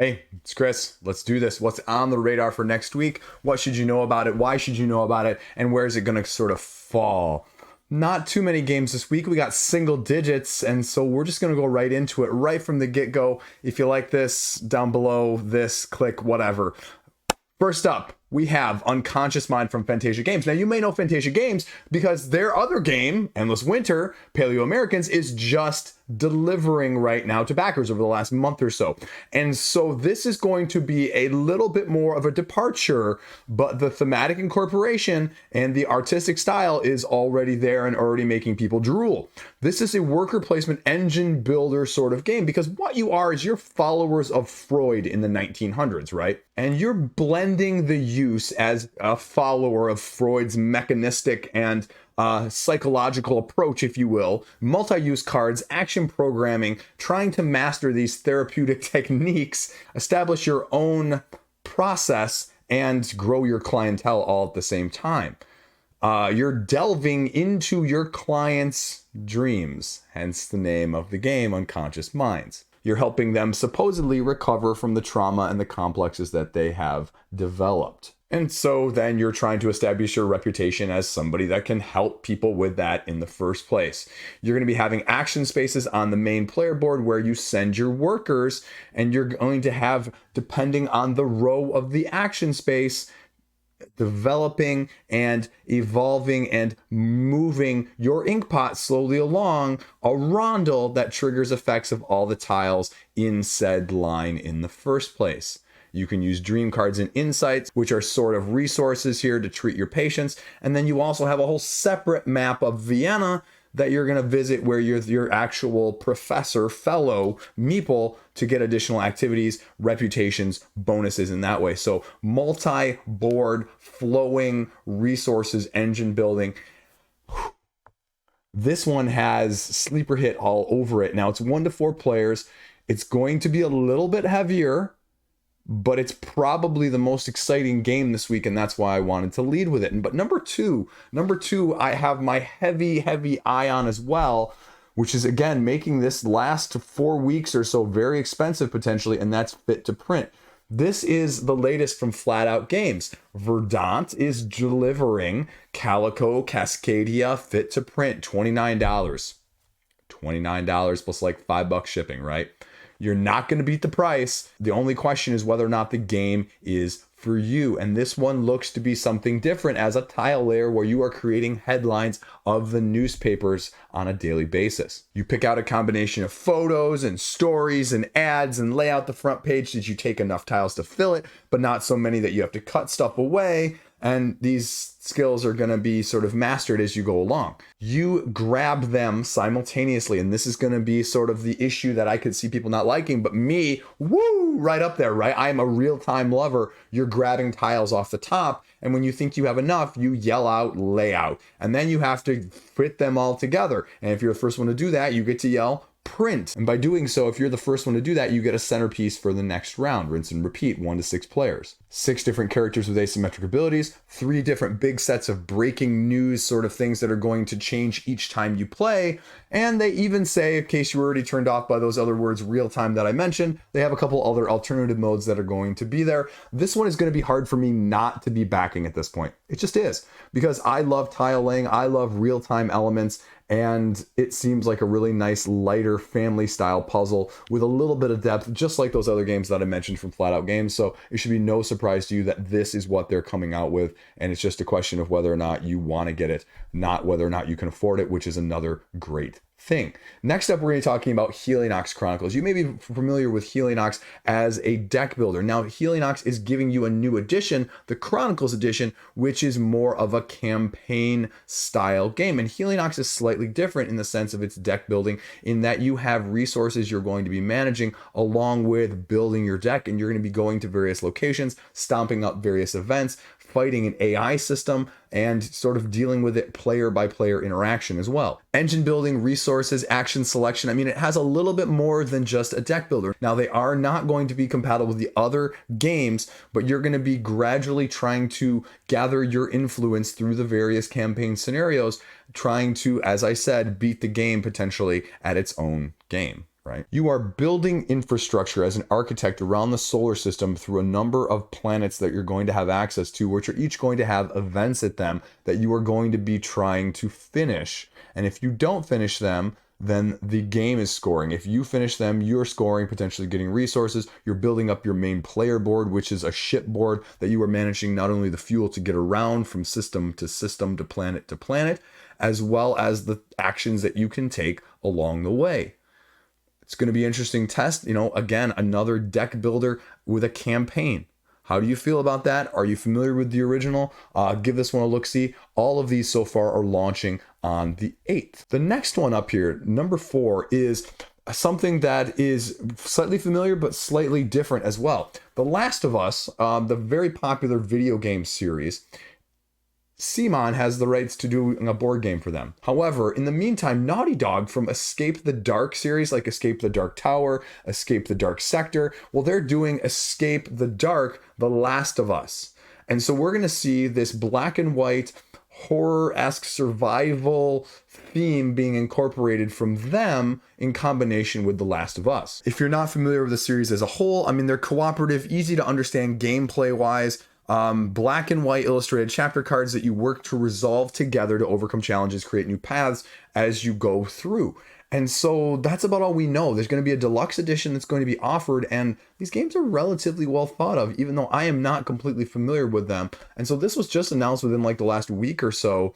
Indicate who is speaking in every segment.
Speaker 1: Hey, it's Chris. Let's do this. What's on the radar for next week? What should you know about it? Why should you know about it? And where is it going to sort of fall? Not too many games this week. We got single digits, and so we're just going to go right into it right from the get-go. If you like this, down below, this, click whatever. First up, we have Unconscious Mind from Fantasia Games. Now, you may know Fantasia Games because their other game, Endless Winter, Paleo Americans, is just delivering right now to backers over the last month or so. And so this is going to be a little bit more of a departure, but the thematic incorporation and the artistic style is already there and already making people drool. This is a worker placement engine builder sort of game because what you are is you're followers of Freud in the 1900s, right? And you're blending the use as a follower of Freud's mechanistic and psychological approach, if you will, multi-use cards, action programming, trying to master these therapeutic techniques, establish your own process, and grow your clientele all at the same time. You're delving into your clients' dreams, hence the name of the game, Unconscious Minds. You're helping them supposedly recover from the trauma and the complexes that they have developed. And so then you're trying to establish your reputation as somebody that can help people with that in the first place. You're going to be having action spaces on the main player board where you send your workers, and you're going to have, depending on the row of the action space, developing and evolving and moving your ink pot slowly along a rondel that triggers effects of all the tiles in said line in the first place. You can use dream cards and insights, which are sort of resources here to treat your patients. And then you also have a whole separate map of Vienna that you're going to visit where you're your actual professor, fellow, meeple to get additional activities, reputations, bonuses in that way. So multi-board, flowing resources, engine building. This one has sleeper hit all over it. Now it's 1 to 4 players. It's going to be a little bit heavier, but it's probably the most exciting game this week, and that's why I wanted to lead with it. But number two, I have my heavy eye on as well, which is, again, making this last 4 weeks or so very expensive potentially, and that's Fit to Print. This is the latest from Flat Out Games. Verdant is delivering Calico Cascadia Fit to Print, $29. $29 plus like $5 shipping, right? You're not going to beat the price. The only question is whether or not the game is for you. And this one looks to be something different as a tile layer where you are creating headlines of the newspapers on a daily basis. You pick out a combination of photos and stories and ads and lay out the front page. Did you take enough tiles to fill it, but not so many that you have to cut stuff away? And these skills are going to be sort of mastered as you go along. You grab them simultaneously, and this is going to be sort of the issue that I could see people not liking, but me, woo, right up there, right? I'm a real-time lover. You're grabbing tiles off the top, and when you think you have enough, you yell out layout, and then you have to fit them all together. And if you're the first one to do that, you get to yell print. And by doing so, if you're the first one to do that, you get a centerpiece for the next round. Rinse and repeat, 1 to 6 players. 6 different characters with asymmetric abilities, 3 different big sets of breaking news sort of things that are going to change each time you play. And they even say, in case you were already turned off by those other words, real time, that I mentioned, they have a couple other alternative modes that are going to be there. This one is going to be hard for me not to be backing at this point. It just is, because I love tile laying, I love real time elements, and it seems like a really nice, lighter, family-style puzzle with a little bit of depth, just like those other games that I mentioned from Flat Out Games. So it should be no surprise to you that this is what they're coming out with, and it's just a question of whether or not you want to get it, not whether or not you can afford it, which is another great thing. Next up, we're going to be talking about Helionox Chronicles. You may be familiar with Helionox as a deck builder. Now, Helionox is giving you a new edition, the Chronicles edition, which is more of a campaign style game. And Helionox is slightly different in the sense of its deck building, in that you have resources you're going to be managing along with building your deck, and you're going to be going to various locations, stomping up various events, fighting an AI system, and sort of dealing with it player by player interaction as well. Engine building, resources, action selection. I mean, it has a little bit more than just a deck builder. Now, they are not going to be compatible with the other games, but you're going to be gradually trying to gather your influence through the various campaign scenarios, trying to, as I said, beat the game potentially at its own game. right? You are building infrastructure as an architect around the solar system through a number of planets that you're going to have access to, which are each going to have events at them that you are going to be trying to finish. And if you don't finish them, then the game is scoring. If you finish them, you're scoring, potentially getting resources. You're building up your main player board, which is a ship board that you are managing not only the fuel to get around from system to planet, as well as the actions that you can take along the way. It's going to be an interesting test. Again, another deck builder with a campaign. How do you feel about that? Are you familiar with the original? Give this one a look-see. All of these so far are launching on the 8th. The next one up here, number 4, is something that is slightly familiar but slightly different as well. The Last of Us, the very popular video game series, CMON has the rights to do a board game for them. However, in the meantime, Naughty Dog from Escape the Dark series, like Escape the Dark Tower, Escape the Dark Sector, well, they're doing Escape the Dark, The Last of Us. And so we're going to see this black and white horror-esque survival theme being incorporated from them in combination with The Last of Us. If you're not familiar with the series as a whole, I mean, they're cooperative, easy to understand gameplay-wise, black and white illustrated chapter cards that you work to resolve together to overcome challenges, create new paths as you go through. And so that's about all we know. There's going to be a deluxe edition that's going to be offered, and these games are relatively well thought of, even though I am not completely familiar with them. And so this was just announced within like the last week or so.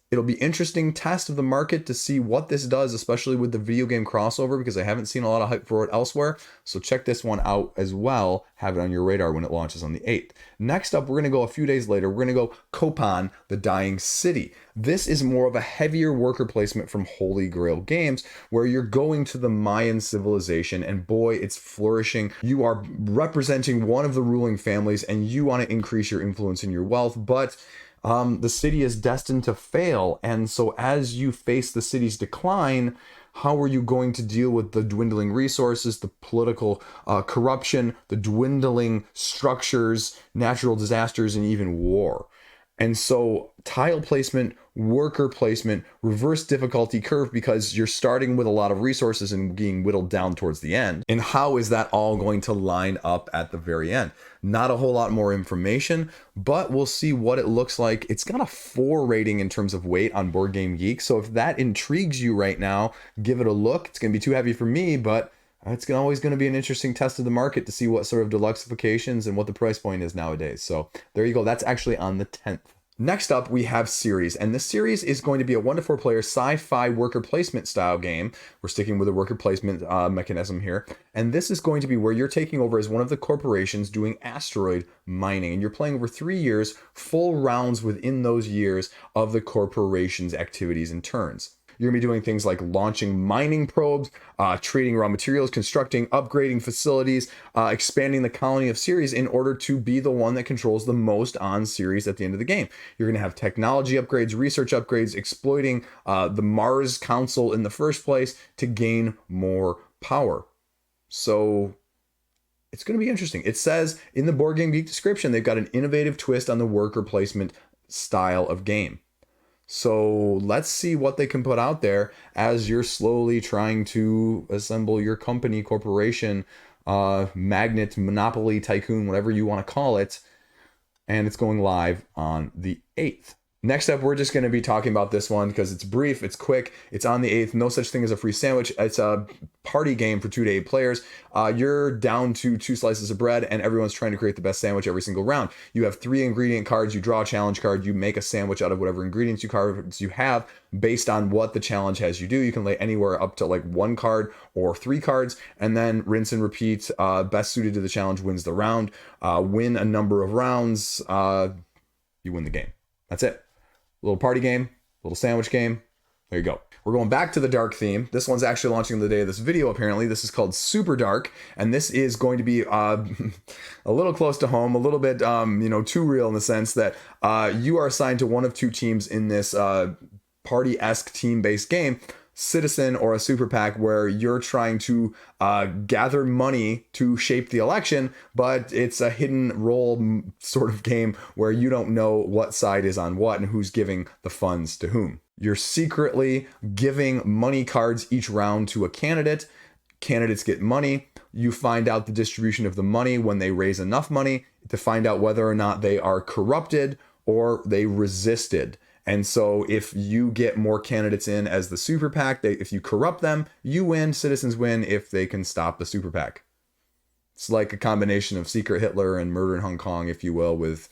Speaker 1: It'll be interesting test of the market to see what this does, especially with the video game crossover, because I haven't seen a lot of hype for it elsewhere. So check this one out as well. Have it on your radar when it launches on the 8th. Next up, we're going to go a few days later. We're going to go Copan, the Dying City. This is more of a heavier worker placement from Holy Grail Games, where you're going to the Mayan civilization, and boy, it's flourishing. You are representing one of the ruling families, and you want to increase your influence and your wealth, but the city is destined to fail. And so as you face the city's decline, how are you going to deal with the dwindling resources, the political corruption, the dwindling structures, natural disasters, and even war? And so tile placement, worker placement, reverse difficulty curve, because you're starting with a lot of resources and being whittled down towards the end. And how is that all going to line up at the very end? Not a whole lot more information, but we'll see what it looks like. It's got a 4 rating in terms of weight on Board Game Geek. So if that intrigues you right now, give it a look. It's going to be too heavy for me, but it's always going to be an interesting test of the market to see what sort of deluxifications and what the price point is nowadays. So there you go. That's actually on the 10th. Next up, we have Ceres, and this series is going to be a 1 to 4 player sci-fi worker placement style game. We're sticking with a worker placement mechanism here, and this is going to be where you're taking over as one of the corporations doing asteroid mining, and you're playing over 3 years, full rounds within those years of the corporation's activities and turns. You're going to be doing things like launching mining probes, trading raw materials, constructing, upgrading facilities, expanding the colony of Ceres in order to be the one that controls the most on Ceres at the end of the game. You're going to have technology upgrades, research upgrades, exploiting the Mars Council in the first place to gain more power. So it's going to be interesting. It says in the Board Game Geek description, they've got an innovative twist on the worker placement style of game. So let's see what they can put out there as you're slowly trying to assemble your company, corporation, magnet, monopoly, tycoon, whatever you want to call it. And it's going live on the 8th. Next up, we're just going to be talking about this one because it's brief, it's quick, it's on the 8th. No such thing as a free sandwich. It's a party game for 2 to 8 players. You're down to 2 slices of bread, and everyone's trying to create the best sandwich every single round. You have 3 ingredient cards. You draw a challenge card. You make a sandwich out of whatever ingredients you have based on what the challenge has you do. You can lay anywhere up to like 1 card or 3 cards, and then rinse and repeat. Best suited to the challenge wins the round. Win a number of rounds. You win the game. That's it. Little party game, little sandwich game. There you go. We're going back to the dark theme. This one's actually launching the day of this video, apparently. This is called Super Dark, and this is going to be a little close to home, a little bit, too real in the sense that you are assigned to one of 2 teams in this party-esque team-based game, Citizen or a Super PAC, where you're trying to gather money to shape the election, but it's a hidden role sort of game where you don't know what side is on what and who's giving the funds to whom. You're secretly giving money cards each round to a candidate, candidates get money. You find out the distribution of the money when they raise enough money to find out whether or not they are corrupted or they resisted. And so if you get more candidates in as the super PAC, if you corrupt them, you win, citizens win if they can stop the super PAC. It's like a combination of Secret Hitler and Murder in Hong Kong, if you will, with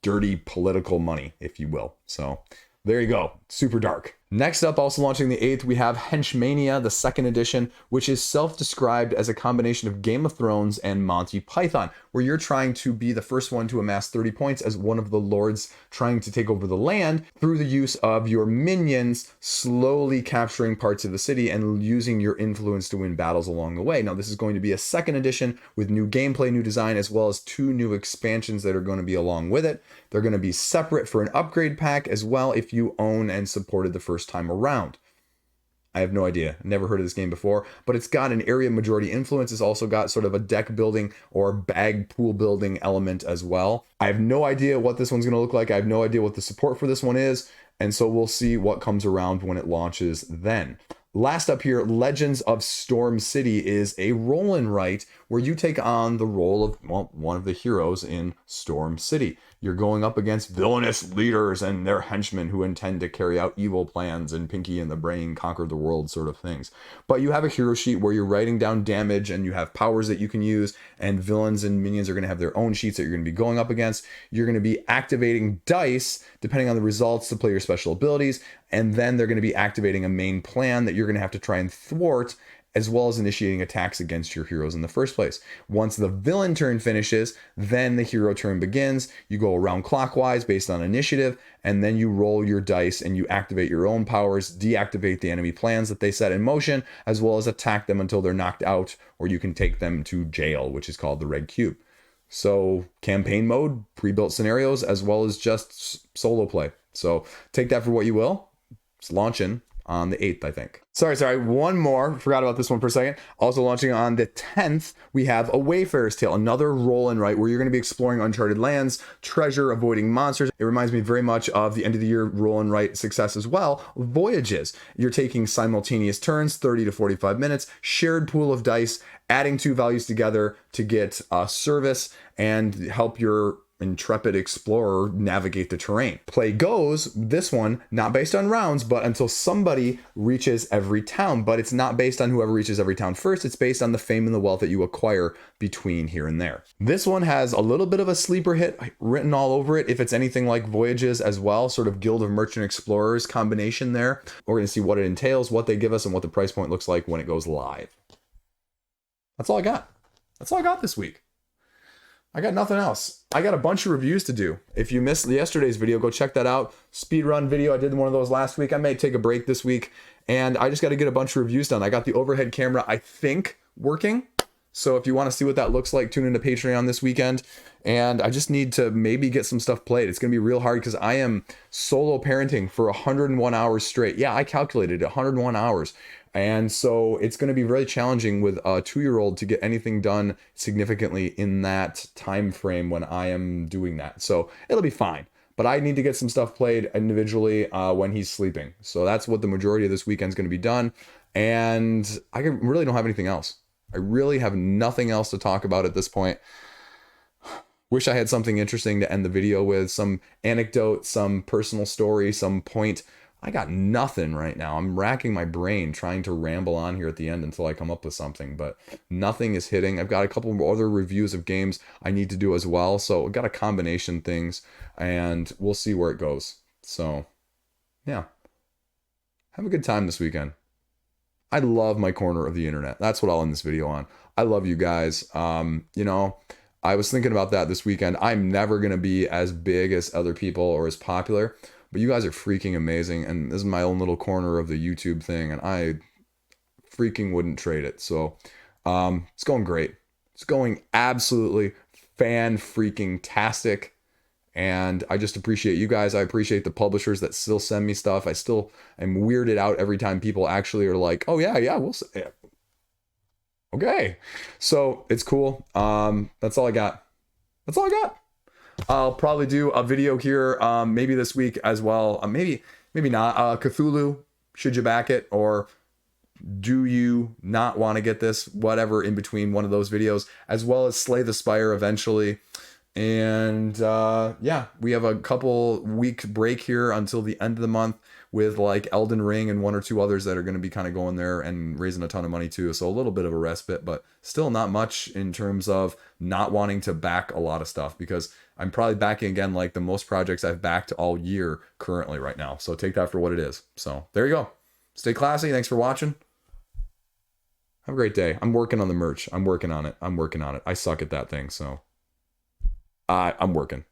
Speaker 1: dirty political money, if you will. So there you go. Super dark. Next up, also launching the 8th, we have Henchmania, the 2nd edition, which is self-described as a combination of Game of Thrones and Monty Python, where you're trying to be the first one to amass 30 points as one of the lords trying to take over the land through the use of your minions slowly capturing parts of the city and using your influence to win battles along the way. Now, this is going to be a 2nd edition with new gameplay, new design, as well as 2 new expansions that are going to be along with it. They're going to be separate for an upgrade pack as well if you own and supported the first time around. I have no idea. Never heard of this game before, but it's got an area majority influence. It's also got sort of a deck building or bag pool building element as well. I have no idea what this one's going to look like. I have no idea what the support for this one is. And so we'll see what comes around when it launches then. Last up here, Legends of Storm City is a roll and write where you take on the role of, well, one of the heroes in Storm City. You're going up against villainous leaders and their henchmen who intend to carry out evil plans and Pinky and the Brain conquer the world sort of things. But you have a hero sheet where you're writing down damage and you have powers that you can use, and villains and minions are going to have their own sheets that you're going to be going up against. You're going to be activating dice depending on the results to play your special abilities, and then they're going to be activating a main plan that you're going to have to try and thwart, as well as initiating attacks against your heroes in the first place. Once the villain turn finishes, then the hero turn begins. You go around clockwise based on initiative, and then you roll your dice and you activate your own powers, deactivate the enemy plans that they set in motion, as well as attack them until they're knocked out, or you can take them to jail, which is called the Red Cube. So campaign mode, pre-built scenarios, as well as just solo play. So take that for what you will. It's launching on the 8th, I think. Sorry, one more. Forgot about this one for a second. Also launching on the 10th, we have A Wayfarer's Tale, another roll and write where you're going to be exploring uncharted lands, treasure, avoiding monsters. It reminds me very much of the end of the year roll and write success as well, Voyages. You're taking simultaneous turns, 30 to 45 minutes, shared pool of dice, adding 2 values together to get service and help your intrepid explorer navigate the terrain. Play goes, this one, not based on rounds, but until somebody reaches every town. But it's not based on whoever reaches every town first. It's based on the fame and the wealth that you acquire between here and there. This one has a little bit of a sleeper hit written all over it. If it's anything like Voyages as well, sort of Guild of Merchant Explorers combination there. We're going to see what it entails, what they give us, and what the price point looks like when it goes live. That's all I got. That's all I got this week. I got nothing else. I got a bunch of reviews to do. If you missed yesterday's video, go check that out. Speedrun video. I did one of those last week. I may take a break this week, and I just got to get a bunch of reviews done. I got the overhead camera, I think, working. So if you want to see what that looks like, tune into Patreon this weekend. And I just need to maybe get some stuff played. It's going to be real hard because I am solo parenting for 101 hours straight. Yeah, I calculated it, 101 hours. And so it's going to be really challenging with a 2-year-old to get anything done significantly in that time frame when I am doing that. So it'll be fine. But I need to get some stuff played individually when he's sleeping. So that's what the majority of this weekend is going to be done. And I really don't have anything else. I really have nothing else to talk about at this point. Wish I had something interesting to end the video with, some anecdote, some personal story, some point. I got nothing right now. I'm racking my brain trying to ramble on here at the end until I come up with something, but nothing is hitting. I've got a couple of other reviews of games I need to do as well. So I've got a combination things and we'll see where it goes. So yeah, have a good time this weekend. I love my corner of the internet. That's what I'll end this video on. I love you guys. You know, I was thinking about that this weekend. I'm never going to be as big as other people or as popular, but you guys are freaking amazing. And this is my own little corner of the YouTube thing. And I freaking wouldn't trade it. So it's going great. It's going absolutely fan-freaking-tastic. And I just appreciate you guys. I appreciate the publishers that still send me stuff. I still am weirded out every time people actually are like, oh yeah, we'll say it. Okay. So it's cool. That's all I got. That's all I got. I'll probably do a video here maybe this week as well. Maybe not. Cthulhu, should you back it? Or do you not want to get this, whatever, in between one of those videos, as well as Slay the Spire eventually. And yeah, we have a couple week break here until the end of the month with like Elden Ring and one or two others that are going to be kind of going there and raising a ton of money too. So a little bit of a respite, but still not much in terms of not wanting to back a lot of stuff, because I'm probably backing again like the most projects I've backed all year currently right now. So take that for what it is. So there you go. Stay classy. Thanks for watching. Have a great day. I'm working on the merch. I'm working on it. I suck at that thing. So I'm working.